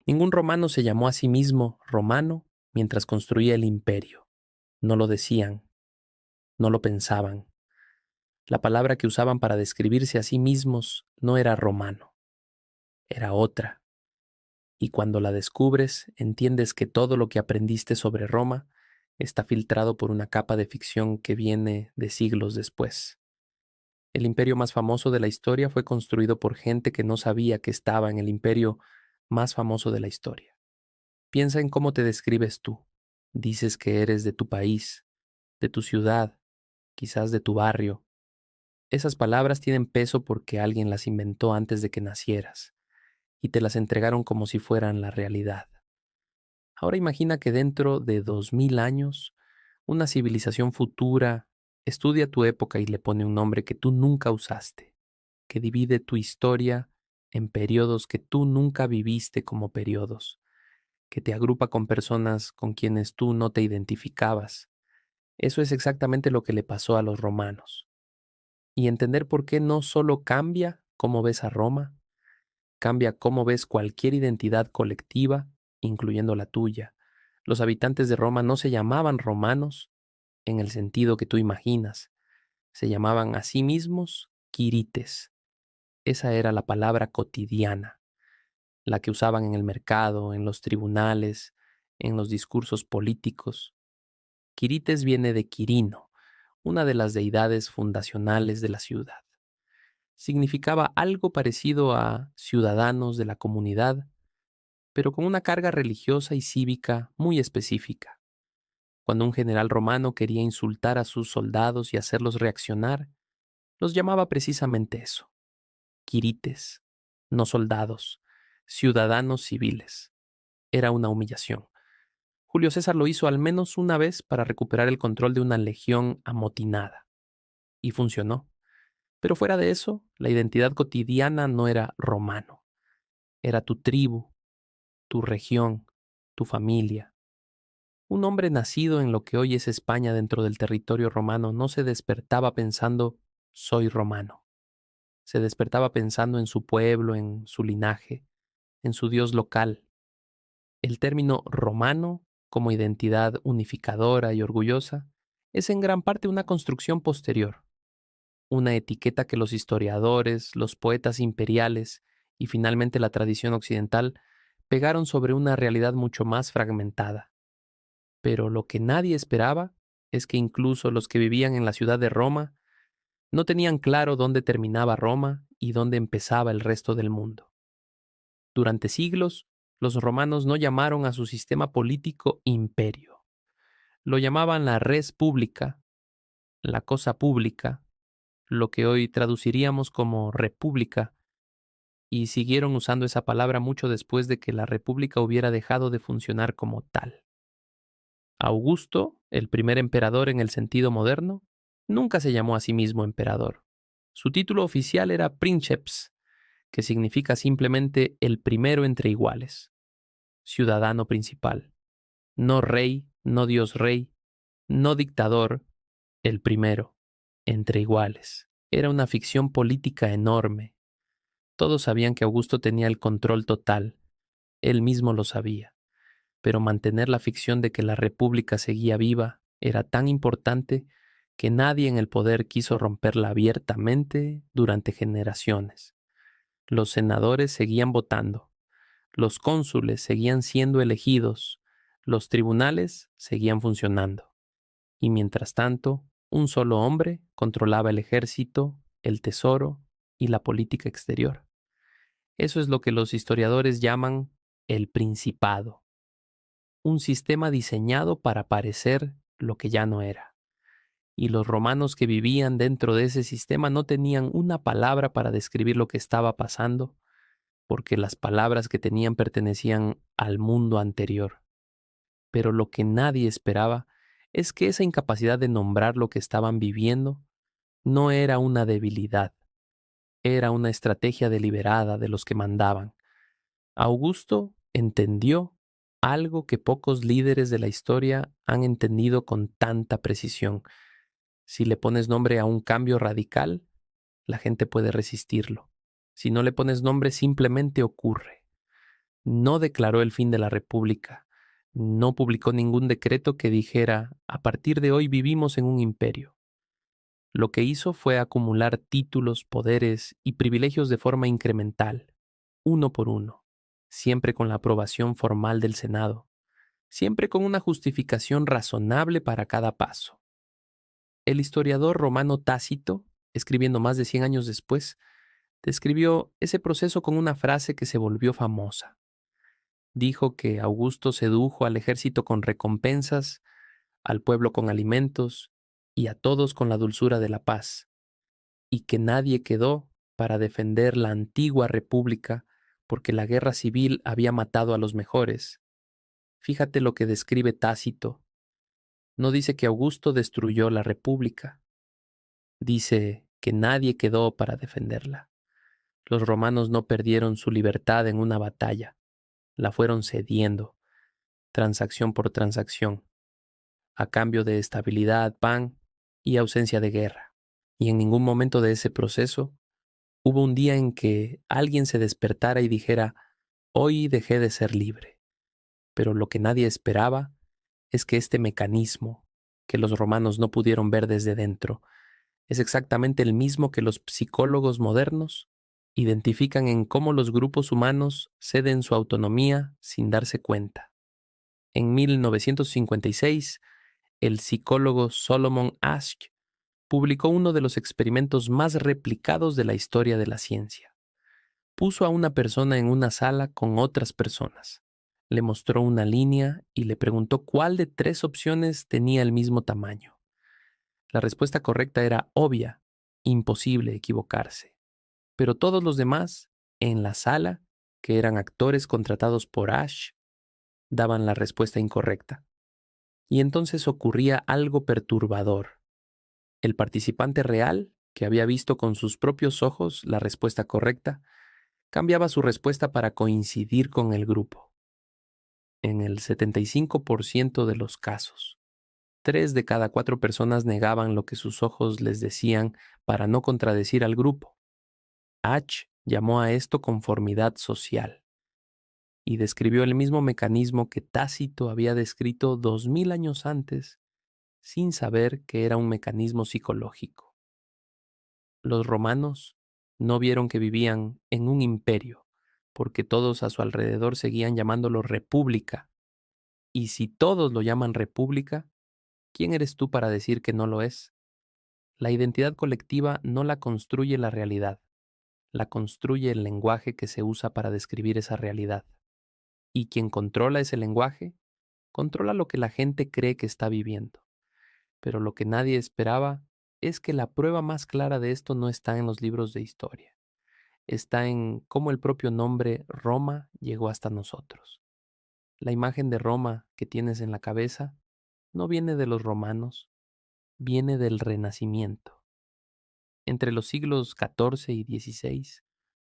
Ningún romano se llamó a sí mismo romano mientras construía el imperio. No lo decían, no lo pensaban. La palabra que usaban para describirse a sí mismos no era romano, era otra. Y cuando la descubres, entiendes que todo lo que aprendiste sobre Roma está filtrado por una capa de ficción que viene de siglos después. El imperio más famoso de la historia fue construido por gente que no sabía que estaba en el imperio más famoso de la historia. Piensa en cómo te describes tú. Dices que eres de tu país, de tu ciudad, quizás de tu barrio. Esas palabras tienen peso porque alguien las inventó antes de que nacieras y te las entregaron como si fueran la realidad. Ahora imagina que dentro de 2000 años, una civilización futura estudia tu época y le pone un nombre que tú nunca usaste, que divide tu historia en periodos que tú nunca viviste como periodos, que te agrupa con personas con quienes tú no te identificabas. Eso es exactamente lo que le pasó a los romanos. Y entender por qué no solo cambia cómo ves a Roma, cambia cómo ves cualquier identidad colectiva, incluyendo la tuya. Los habitantes de Roma no se llamaban romanos en el sentido que tú imaginas, se llamaban a sí mismos quirites. Esa era la palabra cotidiana, la que usaban en el mercado, en los tribunales, en los discursos políticos. Quirites viene de Quirino, una de las deidades fundacionales de la ciudad. Significaba algo parecido a ciudadanos de la comunidad, pero con una carga religiosa y cívica muy específica. Cuando un general romano quería insultar a sus soldados y hacerlos reaccionar, los llamaba precisamente eso, quirites, no soldados, ciudadanos civiles. Era una humillación. Julio César lo hizo al menos una vez para recuperar el control de una legión amotinada. Y funcionó. Pero fuera de eso, la identidad cotidiana no era romano. Era tu tribu, tu región, tu familia. Un hombre nacido en lo que hoy es España dentro del territorio romano no se despertaba pensando, soy romano. Se despertaba pensando en su pueblo, en su linaje, en su dios local. El término romano, como identidad unificadora y orgullosa, es en gran parte una construcción posterior, una etiqueta que los historiadores, los poetas imperiales y finalmente la tradición occidental pegaron sobre una realidad mucho más fragmentada. Pero lo que nadie esperaba es que incluso los que vivían en la ciudad de Roma no tenían claro dónde terminaba Roma y dónde empezaba el resto del mundo. Durante siglos, los romanos no llamaron a su sistema político imperio. Lo llamaban la res pública, la cosa pública, lo que hoy traduciríamos como república, y siguieron usando esa palabra mucho después de que la república hubiera dejado de funcionar como tal. Augusto, el primer emperador en el sentido moderno, nunca se llamó a sí mismo emperador. Su título oficial era princeps, que significa simplemente el primero entre iguales, ciudadano principal, no rey, no dios rey, no dictador, el primero, entre iguales. Era una ficción política enorme. Todos sabían que Augusto tenía el control total, él mismo lo sabía, pero mantener la ficción de que la república seguía viva era tan importante que nadie en el poder quiso romperla abiertamente durante generaciones. Los senadores seguían votando, los cónsules seguían siendo elegidos, los tribunales seguían funcionando. Y mientras tanto, un solo hombre controlaba el ejército, el tesoro y la política exterior. Eso es lo que los historiadores llaman el principado, un sistema diseñado para parecer lo que ya no era. Y los romanos que vivían dentro de ese sistema no tenían una palabra para describir lo que estaba pasando, porque las palabras que tenían pertenecían al mundo anterior. Pero lo que nadie esperaba es que esa incapacidad de nombrar lo que estaban viviendo no era una debilidad, era una estrategia deliberada de los que mandaban. Augusto entendió algo que pocos líderes de la historia han entendido con tanta precisión. Si le pones nombre a un cambio radical, la gente puede resistirlo. Si no le pones nombre, simplemente ocurre. No declaró el fin de la República. No publicó ningún decreto que dijera, a partir de hoy vivimos en un imperio. Lo que hizo fue acumular títulos, poderes y privilegios de forma incremental, uno por uno, siempre con la aprobación formal del Senado, siempre con una justificación razonable para cada paso. El historiador romano Tácito, escribiendo más de 100 años después, describió ese proceso con una frase que se volvió famosa. Dijo que Augusto sedujo al ejército con recompensas, al pueblo con alimentos y a todos con la dulzura de la paz, y que nadie quedó para defender la antigua república porque la guerra civil había matado a los mejores. Fíjate lo que describe Tácito. No dice que Augusto destruyó la república, dice que nadie quedó para defenderla. Los romanos no perdieron su libertad en una batalla, la fueron cediendo, transacción por transacción, a cambio de estabilidad, pan y ausencia de guerra. Y en ningún momento de ese proceso hubo un día en que alguien se despertara y dijera, hoy dejé de ser libre. Pero lo que nadie esperaba es que este mecanismo, que los romanos no pudieron ver desde dentro, es exactamente el mismo que los psicólogos modernos identifican en cómo los grupos humanos ceden su autonomía sin darse cuenta. En 1956, el psicólogo Solomon Asch publicó uno de los experimentos más replicados de la historia de la ciencia. Puso a una persona en una sala con otras personas. Le mostró una línea y le preguntó cuál de 3 opciones tenía el mismo tamaño. La respuesta correcta era obvia, imposible equivocarse. Pero todos los demás, en la sala, que eran actores contratados por Ash, daban la respuesta incorrecta. Y entonces ocurría algo perturbador. El participante real, que había visto con sus propios ojos la respuesta correcta, cambiaba su respuesta para coincidir con el grupo. En el 75% de los casos, 3 de cada 4 personas negaban lo que sus ojos les decían para no contradecir al grupo. H llamó a esto conformidad social y describió el mismo mecanismo que Tácito había descrito 2000 años antes, sin saber que era un mecanismo psicológico. Los romanos no vieron que vivían en un imperio, porque todos a su alrededor seguían llamándolo república. Y si todos lo llaman república, ¿quién eres tú para decir que no lo es? La identidad colectiva no la construye la realidad, la construye el lenguaje que se usa para describir esa realidad. Y quien controla ese lenguaje, controla lo que la gente cree que está viviendo. Pero lo que nadie esperaba es que la prueba más clara de esto no está en los libros de historia. Está en cómo el propio nombre Roma llegó hasta nosotros. La imagen de Roma que tienes en la cabeza no viene de los romanos, viene del Renacimiento. Entre los siglos XIV y XVI,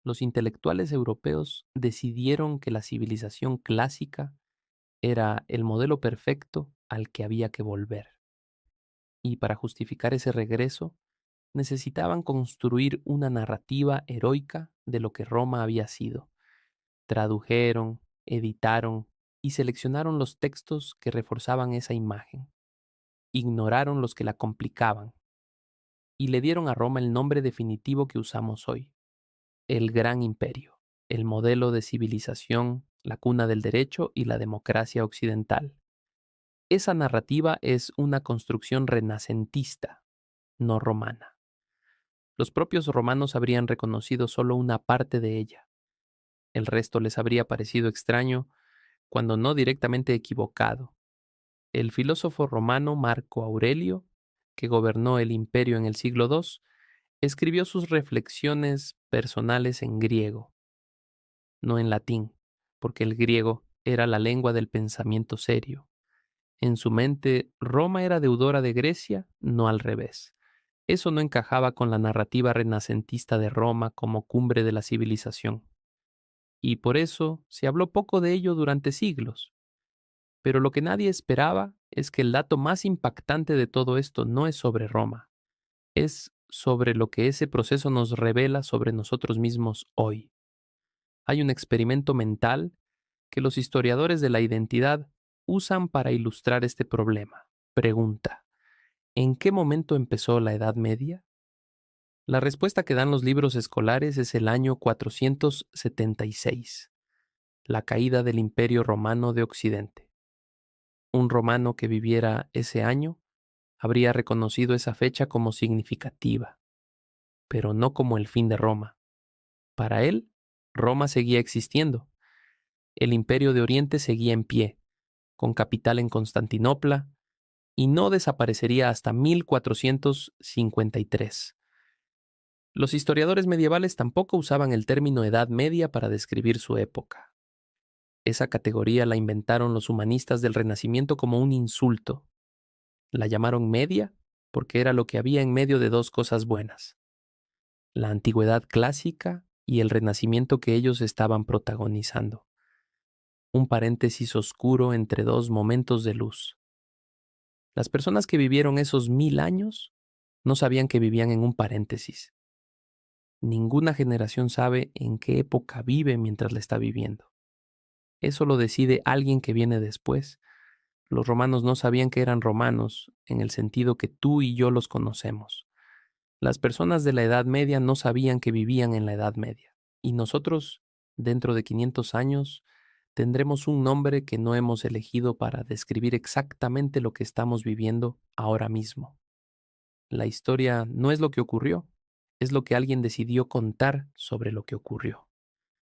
los intelectuales europeos decidieron que la civilización clásica era el modelo perfecto al que había que volver. Y para justificar ese regreso, necesitaban construir una narrativa heroica de lo que Roma había sido. Tradujeron, editaron y seleccionaron los textos que reforzaban esa imagen. Ignoraron los que la complicaban y le dieron a Roma el nombre definitivo que usamos hoy, el Gran Imperio, el modelo de civilización, la cuna del derecho y la democracia occidental. Esa narrativa es una construcción renacentista, no romana. Los propios romanos habrían reconocido solo una parte de ella. El resto les habría parecido extraño, cuando no directamente equivocado. El filósofo romano Marco Aurelio, que gobernó el imperio en el siglo II, escribió sus reflexiones personales en griego, no en latín, porque el griego era la lengua del pensamiento serio. En su mente, Roma era deudora de Grecia, no al revés. Eso no encajaba con la narrativa renacentista de Roma como cumbre de la civilización. Y por eso se habló poco de ello durante siglos. Pero lo que nadie esperaba es que el dato más impactante de todo esto no es sobre Roma, es sobre lo que ese proceso nos revela sobre nosotros mismos hoy. Hay un experimento mental que los historiadores de la identidad usan para ilustrar este problema. Pregunta: ¿en qué momento empezó la Edad Media? La respuesta que dan los libros escolares es el año 476, la caída del Imperio Romano de Occidente. Un romano que viviera ese año habría reconocido esa fecha como significativa, pero no como el fin de Roma. Para él, Roma seguía existiendo. El Imperio de Oriente seguía en pie, con capital en Constantinopla, y no desaparecería hasta 1453. Los historiadores medievales tampoco usaban el término Edad Media para describir su época. Esa categoría la inventaron los humanistas del Renacimiento como un insulto. La llamaron media porque era lo que había en medio de dos cosas buenas: la antigüedad clásica y el Renacimiento que ellos estaban protagonizando. Un paréntesis oscuro entre dos momentos de luz. Las personas que vivieron esos 1000 años no sabían que vivían en un paréntesis. Ninguna generación sabe en qué época vive mientras la está viviendo. Eso lo decide alguien que viene después. Los romanos no sabían que eran romanos en el sentido que tú y yo los conocemos. Las personas de la Edad Media no sabían que vivían en la Edad Media. Y nosotros, dentro de 500 años, tendremos un nombre que no hemos elegido para describir exactamente lo que estamos viviendo ahora mismo. La historia no es lo que ocurrió, es lo que alguien decidió contar sobre lo que ocurrió,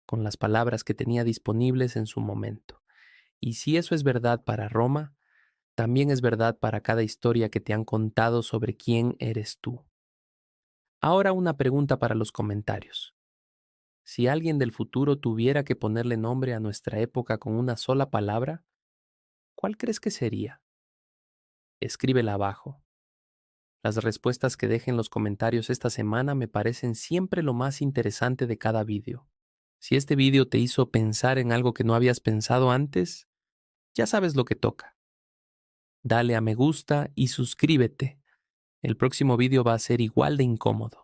con las palabras que tenía disponibles en su momento. Y si eso es verdad para Roma, también es verdad para cada historia que te han contado sobre quién eres tú. Ahora una pregunta para los comentarios. Si alguien del futuro tuviera que ponerle nombre a nuestra época con una sola palabra, ¿cuál crees que sería? Escríbela abajo. Las respuestas que dejen los comentarios esta semana me parecen siempre lo más interesante de cada vídeo. Si este vídeo te hizo pensar en algo que no habías pensado antes, ya sabes lo que toca. Dale a me gusta y suscríbete. El próximo vídeo va a ser igual de incómodo.